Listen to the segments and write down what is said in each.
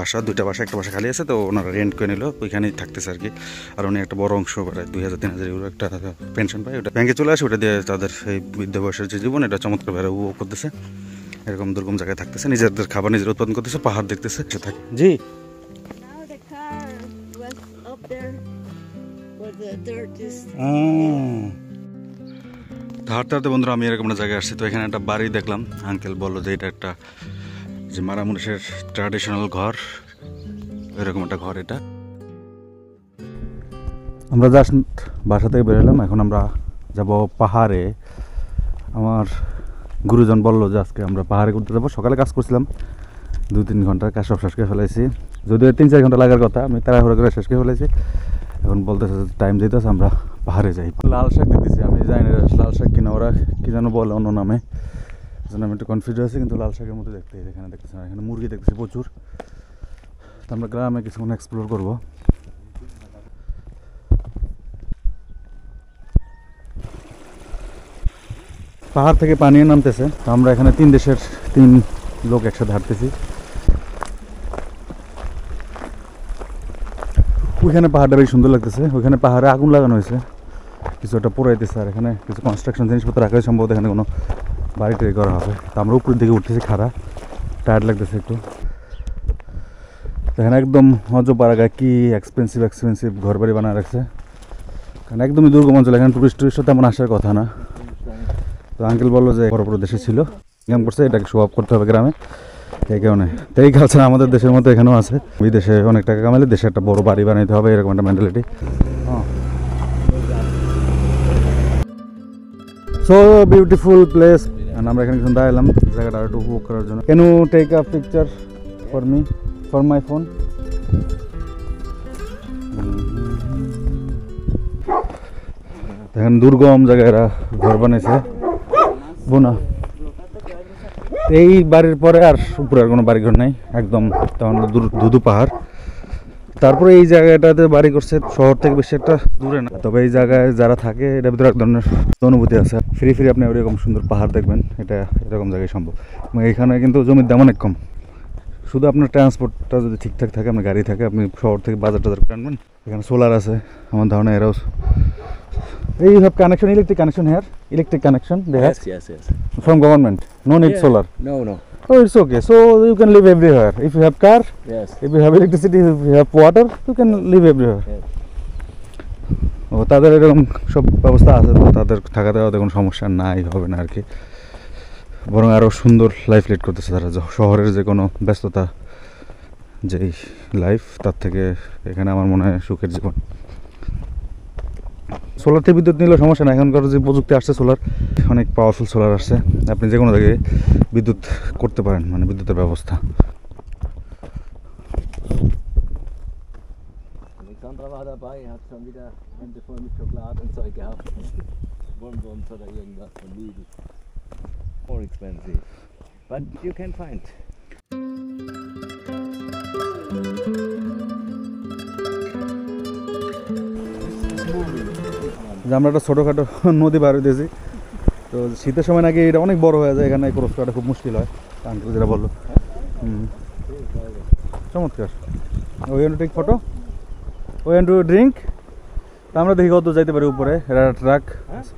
বাসা, দুইটা বাসা, একটা বাসা খালি আছে, তো ওনারা রেন্ট করে নিল, ওইখানেই থাকতেছে আর কি। আর উনি একটা বড় অংশ প্রায় 2000-3000 ইউরো একটা পেনশন পায়, ওটা ব্যাংকে চলে আসে, ওটা দিয়ে তাদের এই বৃদ্ধ বয়সের যে জীবন এটা চমৎকার ভাবে উপভোগ করতেছে। এরকম দুর্গম জায়গায় থাকতেছে, নিজেদের খাবার নিজের উৎপাদন করতেছে, পাহাড় দেখতেছে, সে থাকে। জি হাঁটতে বন্ধুরা আমি এরকম একটা জায়গায় আসছি, তো এখানে একটা বাড়ি দেখলাম। আঙ্কেল বললো যে এটা একটা যে মারামুনিশের ট্র্যাডিশনাল ঘর, এরকম একটা ঘর এটা। আমরা জাস্ট বাসা থেকে বেরোলাম, এখন আমরা যাব পাহাড়ে। আমার গুরুজন বললো যে আজকে আমরা পাহাড়ে ঘুরতে যাবো। সকালে কাজ করছিলাম 2-3 ঘন্টার কাজ, সব শেষ করে ফেলাইছি, যদিও 3-4 ঘন্টা লাগার কথা, আমি তাড়াহুড়ো করে শেষ করে ফেলাইছি। এখন বলতেছে টাইম দিতেছে আমরা পাহাড়ে যাই। লাল শাক দিতেছি, আমি জানি না লাল শাক কিনা, ওরা কি যেন বলে অন্য নামে, যেন আমি একটু কনফিউজ হয়েছি, কিন্তু লাল শাকের মতো দেখতে। এখানে দেখতেছি না, এখানে মুরগি দেখতেছি প্রচুর। তো আমরা গ্রামে কিছুক্ষণ এক্সপ্লোর করবো। পাহাড় থেকে পানি নামতেছে, আমরা এখানে 3 দেশের 3 লোক একসাথে হাঁটতেছি। ওইখানে পাহাড়টা বেশ সুন্দর লাগতেছে, ওইখানে পাহাড়ে আগুন লাগানো হয়েছে, কিছু একটা পোড়াইতেছে, আর এখানে কিছু কনস্ট্রাকশন জিনিসপত্র রাখা হয়, সম্ভবত এখানে কোনো বাড়ি তৈরি করা হবে। তো আমরা উপরের দিকে উঠতেছি, খাড়া, টায়ার্ড লাগতেছে একটু। এখানে একদম অজপাড়াগায় কি এক্সপেন্সিভ ঘর বাড়ি বানায় রাখছে, কারণ একদমই দুর্গম অঞ্চল, এখানে টুরিস্ট তেমন আসার কথা না। তো আঙ্কেল বললো যে বড় দেশে ছিল, ইনকাম করছে, এটাকে শো অফ করতে হবে গ্রামে, এই কারণে। তো এই কালচার আমাদের দেশের মতো এখানেও আছে, বিদেশে অনেক টাকা কামালে দেশে একটা বড় বাড়ি বানাইতে হবে, এরকম একটা মেন্টালিটি। সো বিউটিফুল প্লেস, আমরা এখানে কিছু দাঁড়ালাম জায়গাটা একটু উপভোগ করার জন্য। Can you take a picture for me, for my phone? এখানে দুর্গম জায়গায় এরা ঘর বানাইছে বোনা। এই বাড়ির পরে আর উপরে আর কোনো বাড়িঘর নাই, একদম তখন ধুধু পাহাড়। তারপরে এই জায়গাটাতে বাড়ি করছে, শহর থেকে বেশি একটা দূরে না, তবে এই জায়গায় যারা থাকে এটার ভিতরে এক ধরনের অনুভূতি আছে। ফ্রি আপনি এরকম সুন্দর পাহাড় দেখবেন, এটা এরকম জায়গায় সম্ভব। এখানে কিন্তু জমির দাম অনেক কম, শুধু আপনার ট্রান্সপোর্টটা যদি ঠিকঠাক থাকে, আপনার গাড়ি থাকে, আপনি শহর থেকে বাজার টাজার করে আনবেন। এখানে সোলার আছে, আমার ধারণা এরাও। You have connection, electric connection here? Electric connection they have? Yes. From government? No need solar? No. Oh, it's okay. So you can live everywhere. If you have car, Yes. if you have electricity, if you have water, you can live everywhere. Yes. ও তাদের এরকম সব ব্যবস্থা আছে, তো তাদের থাকা দেওয়াতে কোনো সমস্যা নাই, হবে না আর কি। বরং আরও সুন্দর লাইফ লিড করতেছে তারা। শহরের যে কোনো ব্যস্ততা, যেই লাইফ, তার থেকে এখানে আমার মনে হয় সুখের জীবন। সোলার থেকে বিদ্যুৎ নিলেও সমস্যা না, এখনকার যে প্রযুক্তি আসছে সোলার, অনেক পাওয়ারফুল সোলার আসছে, আপনি যে কোনো জায়গায় বিদ্যুৎ করতে পারেন, মানে বিদ্যুতের ব্যবস্থা। Alexandra war dabei, hat schon wieder Hände voll mit Schokolade und Zeug gehabt. Bonbons oder irgendwas von Lidl. More expensive. But you can find. আমরা একটা ছোটোখাটো নদী পার হইতেছি, তো শীতের সময় নাকি এটা অনেক বড় হয়ে যায়, এখানে ক্রস করাটা খুব মুশকিল হয়, আঙ্কেল যেটা বললো। চমৎকার। ওই টু টেক ফটো, ওই টু ড্রিঙ্ক। তা আমরা দেখি কত যাইতে পারি উপরে, এটা ট্রাক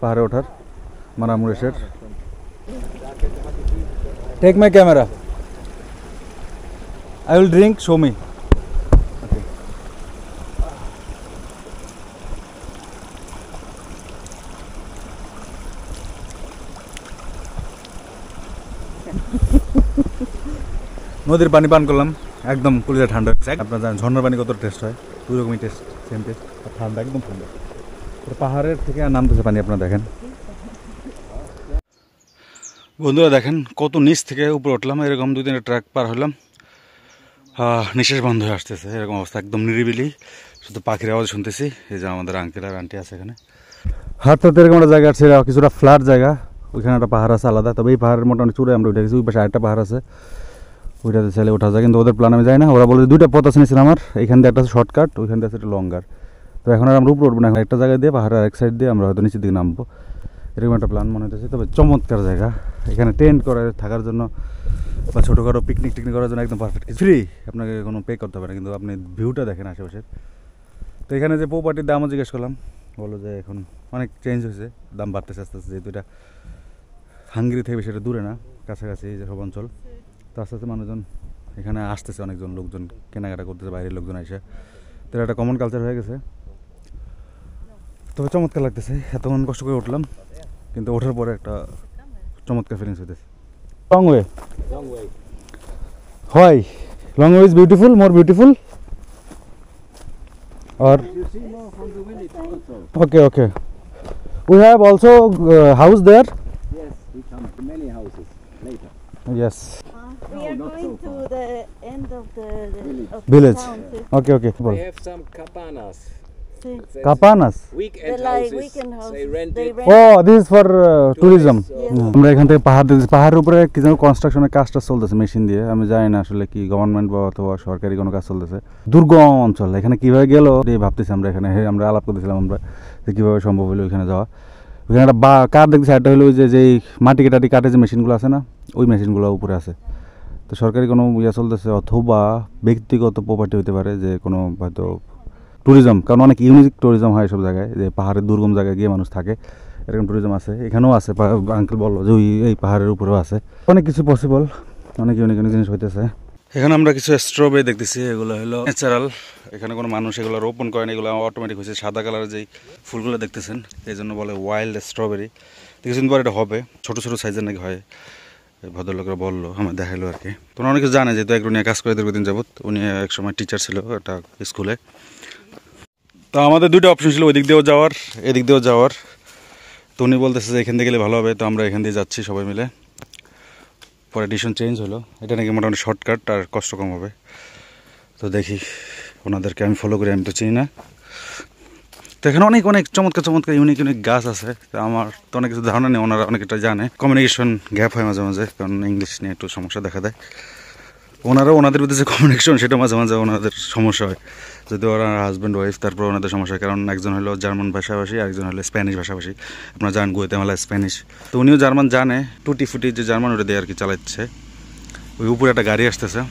পাহাড়ে ওঠার, মারামুরেশের। Take my camera, I will drink, show me. নদীর পানি পান করলাম, একদম কুলিটা ঠান্ডা। আপনার জানেন ঝর্ণার পানি কত টেস্ট হয়, দুই রকমই টেস্ট, সেম টেস্ট, ঠান্ডা, একদম ঠান্ডা। পাহাড়ের থেকে আর নামতেছে পানি, আপনারা দেখেন বন্ধুরা, দেখেন কত নিচ থেকে উপরে উঠলাম। এরকম 2-3 ট্রাক পার হলাম, নিঃশ্বাস বন্ধ হয়ে আসতেছে, এরকম অবস্থা, একদম নিরিবিলি, শুধু পাখির আওয়াজ শুনতেছি। এই যে আমাদের আঙ্কেল আর আন্টি আছে এখানে। হাতে এরকম একটা জায়গা আছে, কিছুটা ফ্ল্যাট জায়গা, ওইখানে একটা পাহাড় আছে আলাদা, তবে এই পাহাড়ের মোটামুটি চূড়ায় আমরা উঠে গেছি। ওই পাশে আরেকটা পাহাড় আছে, ওইটাতে চাইলে ওঠা যায়, কিন্তু ওদের প্ল্যান আমি যাই না। ওরা বলে 2টা পথ আছে নিয়েছিল আমার, এইখান দিয়ে একটা আছে শর্টকাট, ওইখান দিয়ে আছে একটা লঙ্গার। তো এখন আর আমরা উপরে উঠবো না, একটা জায়গায় দিয়ে পাহাড়ের এক সাইড দিয়ে আমরা হয়তো নিচের দিকে নামবো। এরকম একটা প্ল্যান মনে হতেছে। তবে চমৎকার জায়গা, এখানে টেন্ট করে থাকার জন্য বা ছোটোখাটো পিকনিক টিকনিক করার জন্য একদম পারফেক্ট। ফ্রি, আপনাকে কোনো পে করতে হবে না, কিন্তু আপনি ভিউটা দেখেন আশেপাশের। তো এখানে যে প্রপার্টির দামও জিজ্ঞেস করলাম, বললো যে এখন অনেক চেঞ্জ হয়েছে, দাম বাড়তেছে আস্তে আস্তে, যেহেতু এটা হাঙ্গেরি থেকে বেশি এটা দূরে না, কাছাকাছি এই যে সব অঞ্চল। তো আস্তে আস্তে মানুষজন এখানে আসতেছে, অনেকজন লোকজন কেনাকাটা করতেছে, বাইরের লোকজন এসে। তো এটা একটা কমন কালচার হয়ে গেছে। তবে চমৎকার লাগতেছে, এতক্ষণ কষ্ট করে উঠলাম, কিন্তু ওঠার পরে একটা চমৎকার ফিলিংস হইতেছে। Long way, Long way. হয় long way is beautiful, more beautiful, or You see more from the village also. okay, okay, we have also house there. Yes, we come to many houses later. Yes, We No, are not going so to far. the end of the village. town. Okay, okay. They have some cabanas. See, There's Kapanas. Weekend They're like houses. weekend houses. They rent They it. rent Oh, this is for tourism. Yes. আমরা এখান থেকে পাহাড় দেখছি, পাহাড়ের উপরে কি যেন কনস্ট্রাকশনের কাজটা চলতেছে মেশিন দিয়ে। আমি জানি না আসলে কি গভর্নমেন্ট বা অথবা সরকারি কোনো কাজ চলতেছে। দুর্গম অঞ্চল, এখানে কিভাবে গেল এই ভাবতেছি আমরা। এখানে আমরা আলাপ করতেছিলাম আমরা যে কীভাবে সম্ভব হলো ওইখানে যাওয়া। ওইখানে একটা কার দেখছি, একটা হলো ওই যে যেই মাটি কাটাটি কাটে যে মেশিনগুলো আছে না, ওই মেশিনগুলো উপরে আছে। তো সরকারি কোনো ইয়ে চলতেছে অথবা ব্যক্তিগত প্রপার্টি হতে পারে, যে কোনো হয়তো ট্যুরিজম, কারণ অনেক ইউনিক ট্যুরিজম হয় সব জায়গায়, যে পাহাড়ের দুর্গম জায়গায় গিয়ে মানুষ থাকে, এরকম ট্যুরিজম আছে। এখানেও আছে, আঙ্কেল বললো যে ওই এই পাহাড়ের উপরেও আছে। অনেক কিছু পসিবল, অনেক ইউনিক ইউনিক জিনিস হইতেছে। এখানে আমরা কিছু স্ট্রবেরি দেখতেছি, এগুলো হলো ন্যাচারাল, এখানে কোনো মানুষ এগুলো রোপণ করেন, এগুলো অটোমেটিক হয়েছে। সাদা কালারের যেই ফুলগুলো দেখতেছেন, এই জন্য বলে ওয়াইল্ড স্ট্রবেরি। কিছুদিন পর এটা হবে, ছোটো ছোটো সাইজের নাকি হয়, ভদ্রলোকরা বললো, আমার দেখাইলো আর কি। তোমরা অনেক কিছু জানে, যেহেতু একটু নিয়ে কাজ করে দীর্ঘদিন যাবত, উনি এক সময় টিচার ছিল একটা স্কুলে। তো আমাদের দুটো অপশন ছিল, ওই দিক দিয়েও যাওয়ার, এদিক দিয়েও যাওয়ার। তো উনি বলতেছে যে এখান থেকে গেলে ভালো হবে, তো আমরা এখান দিয়ে যাচ্ছি সবাই মিলে। পরে ডিসিশন চেঞ্জ হলো, এটা নাকি মোটামুটি শর্টকাট আর কষ্ট কম হবে। তো দেখি, ওনাদেরকে আমি ফলো করি, আমি তো চিনি না। তো এখানে অনেক অনেক চমৎকার চমৎকার ইউনিক ইউনিক গাছ আছে। তো আমার তো অনেক কিছু ধারণা নেই, ওনারা অনেকটা জানে। কমিউনিকেশন গ্যাপ হয় মাঝে মাঝে, কারণ ইংলিশ নিয়ে একটু সমস্যা দেখা দেয়। ওনাদের ভিতরে যে কমিউনিকেশন, সেটা মাঝে মাঝে ওনাদের সমস্যা হয়, যদি ওরা হাজব্যান্ড ওয়াইফ, তারপর ওনাদের সমস্যা হয়। কারণ একজন হলো জার্মান ভাষাভাষী, আরেকজন হলো স্প্যানিশ ভাষাভাষী। আপনারা জানেন গুয়েতেমালা স্প্যানিশ, তো উনিও জার্মান জানে, টুটি ফুটি যে জার্মান ওটা দিয়ে আর কি চালাচ্ছে। ওই উপরে একটা গাড়ি আসতেছে।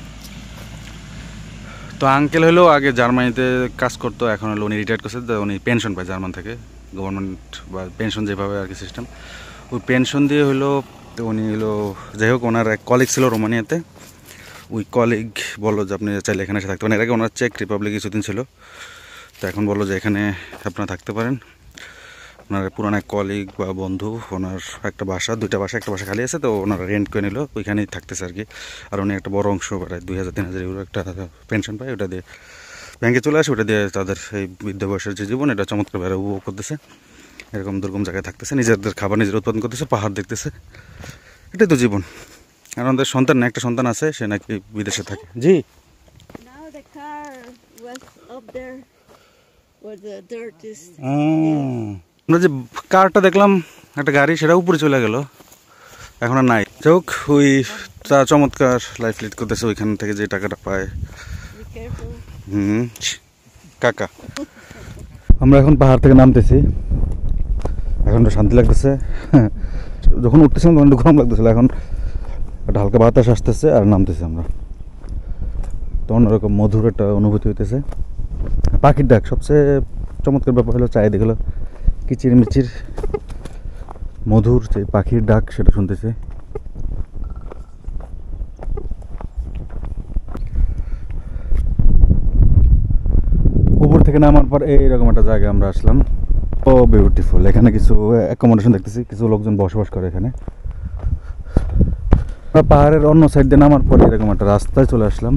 তো আঙ্কেল হলো আগে জার্মানিতে কাজ করতো, এখন হলো উনি রিটায়ার করছে, তো উনি পেনশন পায় জার্মান থেকে, গভর্নমেন্ট বা পেনশন যেভাবে আর কি সিস্টেম, ওই পেনশন দিয়ে হলো। তো উনি হলো, যাই হোক, ওনার এক কলিগ ছিল রোমানিয়াতে, ওই কলিগ বললো যে আপনি চাইলে এখানে এসে থাকতে পারেন। এর আগে ওনার চেক রিপাবলিক কিছুদিন ছিল, তো এখন বললো যে এখানে আপনারা থাকতে পারেন। ওনার পুরানো এক কলিগ বা বন্ধু, ওনার একটা বাসা, দুইটা বাসা, একটা বাসা খালি আছে, তো ওনারা রেন্ট করে নিল, ওইখানেই থাকতেছে আর কি। আর উনি একটা বড় অংশ প্রায় 2000-3000 ইউরো একটা পেনশন পায়, ওটা দিয়ে ব্যাংকে চলে আসে, ওটা দিয়ে তাদের এই বৃদ্ধ বয়সের যে জীবন, এটা চমৎকারভাবে উপভোগ করতেছে। এরকম দুর্গম জায়গায় থাকতেছে, নিজেদের খাবার নিজের উৎপাদন করতেছে, পাহাড় দেখতেছে, এটাই তো জীবন। আর আমাদের সন্তান না, একটা সন্তান আছে, সে নাকি বিদেশে থাকে। জি, now the car was up there where the dirt is. আমরা যে কারটা দেখলাম, একটা গাড়ি, সেটা উপরে চলে গেল, এখন আর নাই। চোখ ওই তার চমৎকার লাইফ লিড করতেছে, ওইখান থেকে যে টাকাটা পায়। Be careful. কাকা, আমরা এখন পাহাড় থেকে নামতেছি, এখন তো শান্তি লাগতেছে। যখন উঠতেছিলাম তখন একটু গরম লাগতেছিল, এখন একটা হালকা বাতাস আসতেছে আর নামতেছি আমরা, তো অন্যরকম মধুর একটা অনুভূতি হইতেছে। পাখির ডাক সবচেয়ে চমৎকার ব্যাপার হলো, চারিদিক হলো কিচিরমিচির মধুর যে পাখির ডাক, সেটা শুনতেছি। উপর থেকে নামার পর এইরকম একটা জায়গায় আমরা আসলাম। ও বিউটিফুল, এখানে কিছু অ্যাকোমোডেশন দেখতেছি, কিছু লোকজন বসবাস করে এখানে। আমরা পাহাড়ের অন্য সাইড দিয়ে নামার পরে এরকম একটা রাস্তায় চলে আসলাম।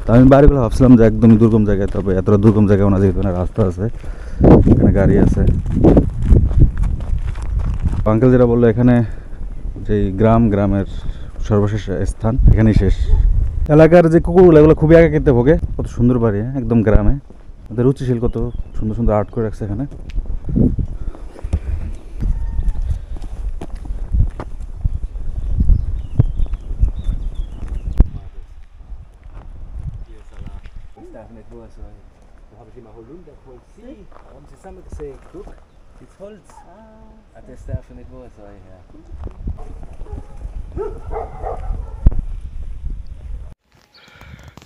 তো আমি বাড়িগুলো ভাবছিলাম যে একদমই দুর্গম জায়গায়, তবে এতটা দুর্গম জায়গায় না, যেহেতু রাস্তা আছে, এখানে গাড়ি আছে। আঙ্কেল যেটা বললো, এখানে যেই গ্রামের সর্বশেষ স্থান, এখানেই শেষ। এলাকার যে কুকুরগুলো, এগুলো খুবই একাকিত্বে ভোগে। কত সুন্দর বাড়ি, একদম গ্রামে, ওদের রুচিশীল, কত সুন্দর সুন্দর আর্ট করে রাখছে এখানে। Da habe ich immer Holunder geholt. Sie haben zusammengesägt. Guck, das Holz. Ah, das darf nicht wahr sein. Ja.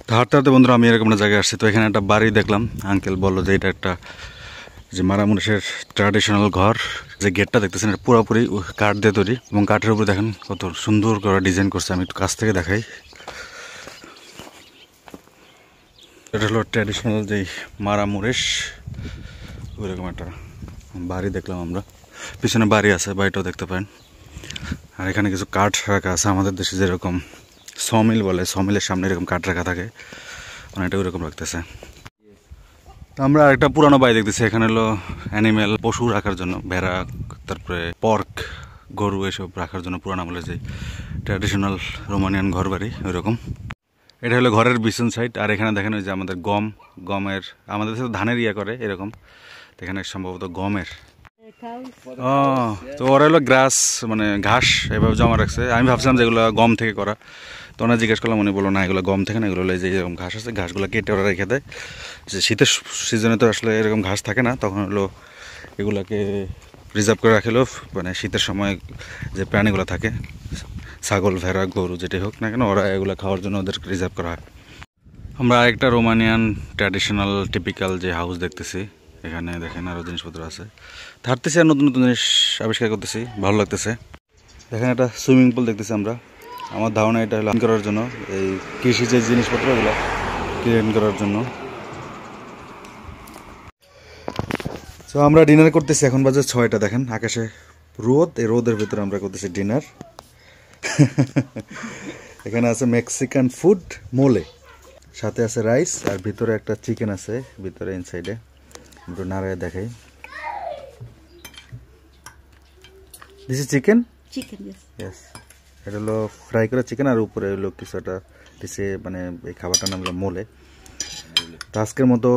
তো হাঁটতে হাঁটতে বন্ধুরা আমি এরকম একটা জায়গায় আসছি। তো এখানে একটা বাড়ি দেখলাম, আঙ্কেল বললো যে এটা একটা যে মারামুনিশের ট্র্যাডিশনাল ঘর। যে গেটটা দেখতেছেন এটা পুরোপুরি কাঠ দিয়ে তৈরি, এবং কাঠের উপরে দেখেন কত সুন্দর করে ডিজাইন করছে। আমি একটু কাছ থেকে দেখাই। এটা হলো ট্র্যাডিশনাল যেই মারামুরেশ, ওইরকম একটা বাড়ি দেখলাম আমরা। পিছনে বাড়ি আছে, বাড়িটাও দেখতে পারেন। আর এখানে কিছু কাঠ রাখা আছে, আমাদের দেশে যেরকম সমিল বলে, সমিলের সামনে এরকম কাঠ রাখা থাকে, অনেকটা ওইরকম রাখতেছে। তো আমরা আরেকটা পুরানো বাড়ি দেখতেছি। এখানে হলো অ্যানিমেল, পশু রাখার জন্য, ভেড়া, তারপরে পর্ক, গরু এসব রাখার জন্য পুরানো আমলের যে ট্র্যাডিশনাল রোমানিয়ান ঘর বাড়ি ওইরকম। এটা হলো ঘরের পিছন সাইড। আর এখানে দেখেন ওই যে আমাদের গমের, আমাদের দেশে ধানের ইয়ে করে এরকম, এখানে সম্ভবত গমের। ও, তো ওরা হলো গ্রাস, মানে ঘাস এভাবে জমা রাখছে। আমি ভাবছিলাম যে এগুলো গম থেকে করা। তো ওনার জিজ্ঞেস করলাম, উনি বললো না এগুলো গম থেকে না, এগুলো হলো যে এরকম ঘাস আছে, ঘাসগুলো কেটে ওরা রেখে দেয়। যে শীতের সিজনে তো আসলে এরকম ঘাস থাকে না, তখন হলো এগুলাকে রিজার্ভ করে রাখলো, মানে শীতের সময় যে প্রাণীগুলো থাকে, ছাগল, ভেড়া, গরু যেটাই হোক না কেন, ওরা এগুলো খাওয়ার জন্য ওদের রিজার্ভ করা হয়। আমরা আরেকটা রোমানিয়ান ট্র্যাডিশনাল টিপিক্যাল যে হাউস দেখতেছি। এখানে দেখেন আরও জিনিসপত্র আছে। হাঁটতেছি আর নতুন নতুন জিনিস আবিষ্কার করতেছি, ভালো লাগতেছে। দেখেন একটা সুইমিং পুল দেখতেছি আমরা। আমার ধারণা এটা হলো করার জন্য, এই কৃষি যে জিনিসপত্র এগুলো ক্লিন করার জন্য। তো আমরা ডিনার করতেছি, এখন বাজে 6টা। দেখেন আকাশে রোদ, এই রোদের ভিতরে আমরা করতেছি ডিনার। এখানে আছে মেক্সিকান ফুড, মোলে, সাথে আছে রাইস, আর ভিতরে একটা চিকেন আছে ভিতরে ইনসাইডে। একটু নাড়ায় দেখাই। This is chicken. Chicken, yes. Yes, এটা হলো ফ্রাই করা চিকেন, আর উপরে হলো কিছু একটা দিছে, মানে এই খাবারটার নাম হলো মোলে। তো আজকের মতো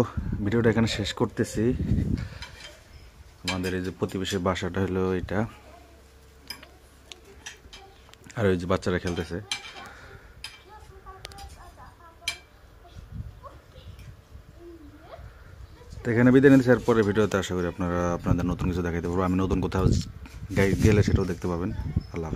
ভিডিওটা এখানে শেষ করতেছি। আমাদের এই যে প্রতিবেশীর বাসাটা হলো এটা, আর ওই যে বাচ্চারা খেলতেছে। তো এখানে বিদায় নিচ্ছি। এরপরে ভিডিওতে আশা করি আপনাদের নতুন কিছু দেখাইতে পারবো। আমি নতুন কোথাও গেলে সেটাও দেখতে পাবেন। আল্লাহ হাফেজ।